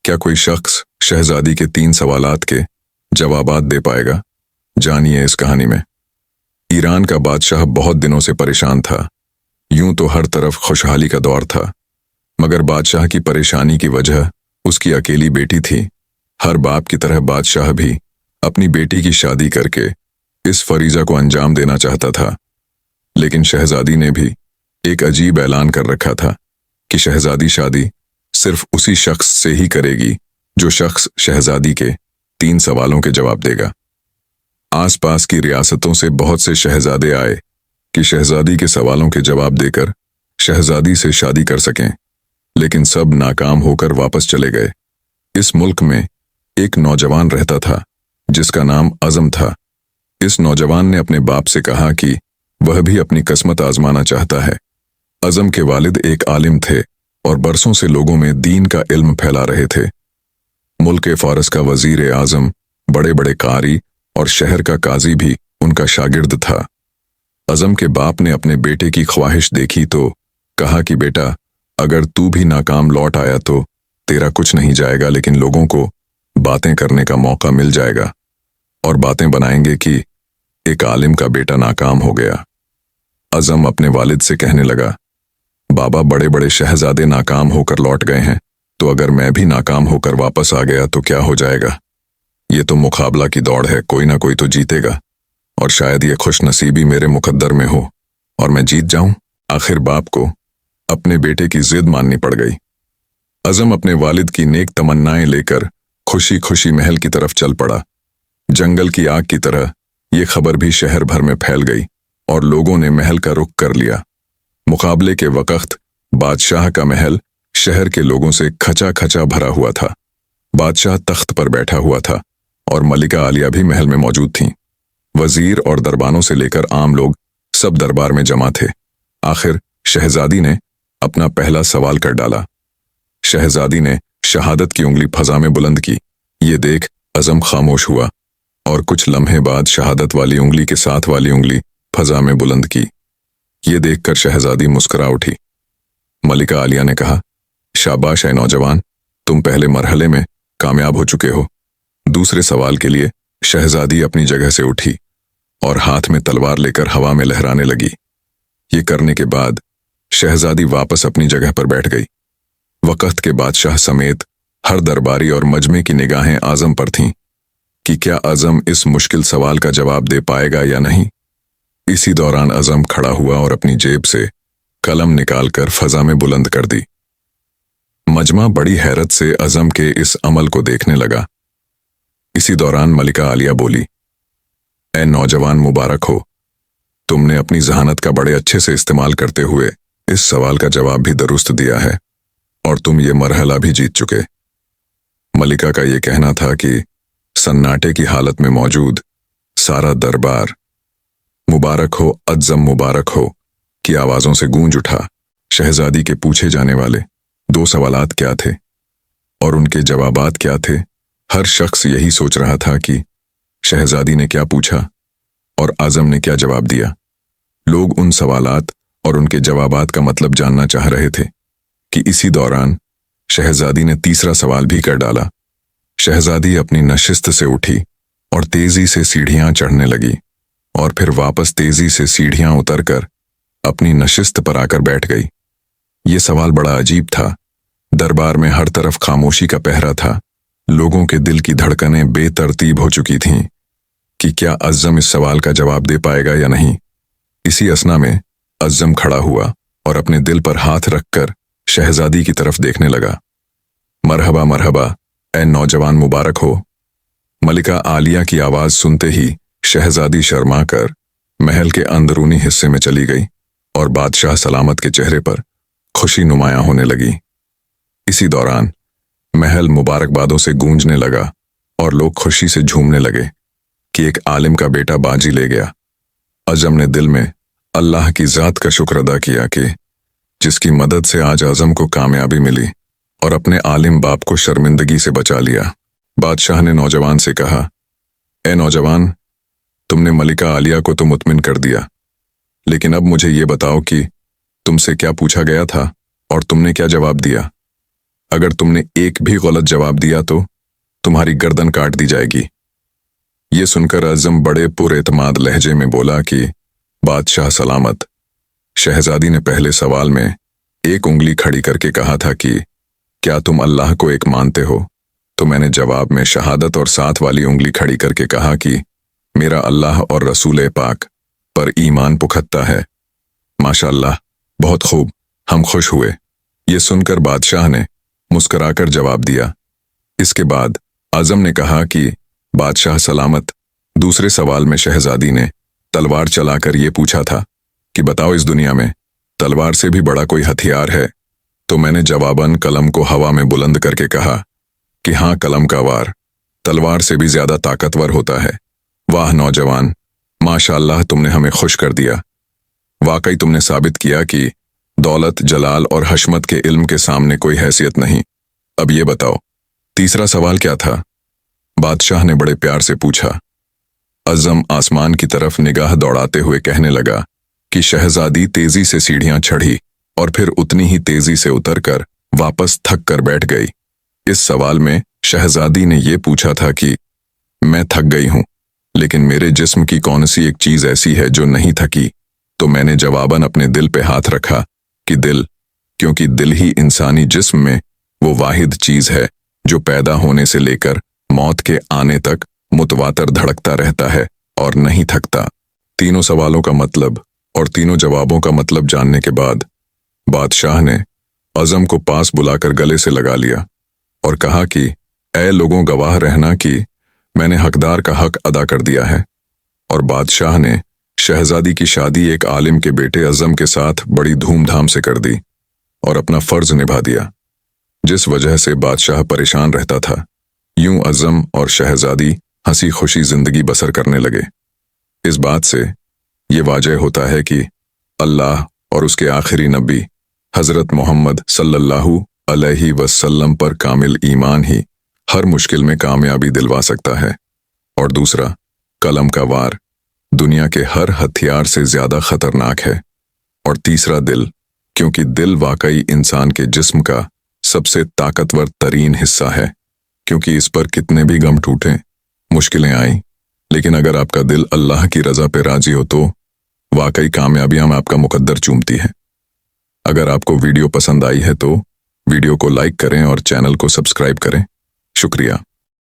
क्या कोई शख्स शहजादी के 3 सवालात के जवाबात दे पाएगा? जानिए इस कहानी में। ईरान का बादशाह बहुत दिनों से परेशान था। यूं तो हर तरफ खुशहाली का दौर था, मगर बादशाह की परेशानी की वजह उसकी अकेली बेटी थी। हर बाप की तरह बादशाह भी अपनी बेटी की शादी करके इस फरीजा को अंजाम देना चाहता था, लेकिन शहजादी ने भी एक अजीब ऐलान कर रखा था कि शहजादी शादी सिर्फ उसी शख्स से ही करेगी जो शख्स शहजादी के 3 सवालों के जवाब देगा। आसपास की रियासतों से बहुत से शहजादे आए कि शहजादी के सवालों के जवाब देकर शहजादी से शादी कर सकें, लेकिन सब नाकाम होकर वापस चले गए। इस मुल्क में एक नौजवान रहता था जिसका नाम अज़म था। इस नौजवान ने अपने बाप से कहा कि वह भी अपनी किस्मत आजमाना चाहता है। अज़म के वालिद एक आलिम थे और बरसों से लोगों में दीन का इल्म फैला रहे थे। मुल्क फारस का वजीर आजम, बड़े बड़े कारी और शहर का काजी भी उनका शागिर्द था। अज़म के बाप ने अपने बेटे की ख्वाहिश देखी तो कहा कि बेटा, अगर तू भी नाकाम लौट आया तो तेरा कुछ नहीं जाएगा, लेकिन लोगों को बातें करने का मौका मिल जाएगा और बातें बनाएंगे कि एक आलिम का बेटा नाकाम हो गया। अज़म अपने वालिद से कहने लगा, बाबा, बड़े बड़े शहजादे नाकाम होकर लौट गए हैं, तो अगर मैं भी नाकाम होकर वापस आ गया तो क्या हो जाएगा? ये तो मुकाबला की दौड़ है, कोई ना कोई तो जीतेगा, और शायद ये खुशनसीबी मेरे मुकद्दर में हो और मैं जीत जाऊं। आखिर बाप को अपने बेटे की जिद माननी पड़ गई। अज़म अपने वालिद की नेक तमन्नाएं लेकर खुशी खुशी महल की तरफ चल पड़ा। जंगल की आग की तरह ये खबर भी शहर भर में फैल गई और लोगों ने महल का रुख कर लिया। मुकाबले के वक्त बादशाह का महल शहर के लोगों से खचा खचा भरा हुआ था। बादशाह तख्त पर बैठा हुआ था और मलिका आलिया भी महल में मौजूद थीं। वजीर और दरबानों से लेकर आम लोग सब दरबार में जमा थे। आखिर शहजादी ने अपना पहला सवाल कर डाला। शहजादी ने शहादत की उंगली फजा में बुलंद की। ये देख अज़म खामोश हुआ और कुछ लम्हे बाद शहादत वाली उंगली के साथ वाली उंगली फजा में बुलंद की। ये देखकर शहजादी मुस्कुरा उठी। मलिका आलिया ने कहा, शाबाश है नौजवान, तुम पहले मरहले में कामयाब हो चुके हो। दूसरे सवाल के लिए शहजादी अपनी जगह से उठी और हाथ में तलवार लेकर हवा में लहराने लगी। ये करने के बाद शहजादी वापस अपनी जगह पर बैठ गई। वक्त के बादशाह समेत हर दरबारी और मजमे की निगाहें आज़म पर थीं कि क्या अज़म इस मुश्किल सवाल का जवाब दे पाएगा या नहीं। इसी दौरान अज़म खड़ा हुआ और अपनी जेब से कलम निकालकर फजा में बुलंद कर दी। मजमा बड़ी हैरत से अज़म के इस अमल को देखने लगा। इसी दौरान मलिका आलिया बोली, ऐ नौजवान, मुबारक हो, तुमने अपनी जहानत का बड़े अच्छे से इस्तेमाल करते हुए इस सवाल का जवाब भी दुरुस्त दिया है और तुम ये मरहला भी जीत चुके। मलिका का ये कहना था कि सन्नाटे की हालत में मौजूद सारा दरबार मुबारक हो, अज़म मुबारक हो की आवाजों से गूंज उठा। शहजादी के पूछे जाने वाले 2 सवालात क्या थे और उनके जवाबात क्या थे? हर शख्स यही सोच रहा था कि शहजादी ने क्या पूछा और आज़म ने क्या जवाब दिया। लोग उन सवालात और उनके जवाबात का मतलब जानना चाह रहे थे कि इसी दौरान शहजादी ने तीसरा सवाल भी कर डाला। शहजादी अपनी नशिस्त से उठी और तेजी से सीढ़ियां चढ़ने लगी और फिर वापस तेजी से सीढ़ियां उतरकर अपनी नशिस्त पर आकर बैठ गई। ये सवाल बड़ा अजीब था। दरबार में हर तरफ खामोशी का पहरा था। लोगों के दिल की धड़कनें बेतरतीब हो चुकी थीं कि क्या अज़म इस सवाल का जवाब दे पाएगा या नहीं। इसी असना में अज़म खड़ा हुआ और अपने दिल पर हाथ रखकर शहजादी की तरफ देखने लगा। मरहबा मरहबा, ऐ नौजवान, मुबारक हो। मलिका आलिया की आवाज सुनते ही शहजादी शर्मा कर महल के अंदरूनी हिस्से में चली गई और बादशाह सलामत के चेहरे पर खुशी नुमायां होने लगी। इसी दौरान महल मुबारकबादों से गूंजने लगा और लोग खुशी से झूमने लगे कि एक आलिम का बेटा बाजी ले गया। अज़म ने दिल में अल्लाह की ज़ात का शुक्र अदा किया कि जिसकी मदद से आज अज़म को कामयाबी मिली और अपने आलिम बाप को शर्मिंदगी से बचा लिया। बादशाह ने नौजवान से कहा, ए नौजवान, तुमने मलिका आलिया को तो मुतमिन कर दिया, लेकिन अब मुझे ये बताओ कि तुमसे क्या पूछा गया था और तुमने क्या जवाब दिया। अगर तुमने एक भी गलत जवाब दिया तो तुम्हारी गर्दन काट दी जाएगी। ये सुनकर अज़म बड़े पुरएतमाद लहजे में बोला कि बादशाह सलामत। शहजादी ने पहले सवाल में एक उंगली खड़ी करके कहा था कि क्या तुम अल्लाह को एक मानते हो, तो मैंने जवाब में शहादत और साथ वाली उंगली खड़ी करके कहा कि मेरा अल्लाह और रसूल पाक पर ईमान पुख्ता है। माशाअल्लाह, बहुत खूब, हम खुश हुए। ये सुनकर बादशाह ने मुस्कुराकर जवाब दिया। इसके बाद आज़म ने कहा कि बादशाह सलामत। दूसरे सवाल में शहजादी ने तलवार चलाकर ये पूछा था कि बताओ, इस दुनिया में तलवार से भी बड़ा कोई हथियार है? तो मैंने जवाबन कलम को हवा में बुलंद करके कहा कि हाँ, कलम का वार तलवार से भी ज्यादा ताकतवर होता है। वाह नौजवान, माशाअल्लाह, तुमने हमें खुश कर दिया। वाकई तुमने साबित किया कि दौलत, जलाल और हशमत के इल्म के सामने कोई हैसियत नहीं। अब ये बताओ, तीसरा सवाल क्या था? बादशाह ने बड़े प्यार से पूछा। अज़म आसमान की तरफ निगाह दौड़ाते हुए कहने लगा कि शहजादी तेजी से सीढ़ियां चढ़ी और फिर उतनी ही तेजी से उतरकर वापस थक कर बैठ गई। इस सवाल में शहजादी ने यह पूछा था कि मैं थक गई हूं, लेकिन मेरे जिस्म की कौन सी एक चीज ऐसी है जो नहीं थकी? तो मैंने जवाबन अपने दिल पे हाथ रखा कि दिल, क्योंकि दिल ही इंसानी जिस्म में वो वाहिद चीज है जो पैदा होने से लेकर मौत के आने तक मुतवातर धड़कता रहता है और नहीं थकता। तीनों सवालों का मतलब और तीनों जवाबों का मतलब जानने के बाद बादशाह ने अज़म को पास बुलाकर गले से लगा लिया और कहा कि ऐ लोगों, गवाह रहना कि मैंने हकदार का हक अदा कर दिया है। और बादशाह ने शहजादी की शादी एक आलिम के बेटे अज़म के साथ बड़ी धूमधाम से कर दी और अपना फर्ज निभा दिया, जिस वजह से बादशाह परेशान रहता था। यूं अज़म और शहजादी हंसी खुशी जिंदगी बसर करने लगे। इस बात से ये वाजह होता है कि अल्लाह और उसके आखिरी नबी हजरत मोहम्मद सल्लल्लाहु अलैहि वसल्लम पर कामिल ईमान ही हर मुश्किल में कामयाबी दिलवा सकता है। और दूसरा, कलम का वार दुनिया के हर हथियार से ज्यादा खतरनाक है। और तीसरा, दिल, क्योंकि दिल वाकई इंसान के जिस्म का सबसे ताकतवर तरीन हिस्सा है, क्योंकि इस पर कितने भी गम टूटे, मुश्किलें आई, लेकिन अगर आपका दिल अल्लाह की रजा पे राजी हो तो वाकई कामयाबियां आपका मुकद्दर चूमती है। अगर आपको वीडियो पसंद आई है तो वीडियो को लाइक करें और चैनल को सब्सक्राइब करें। शुक्रिया।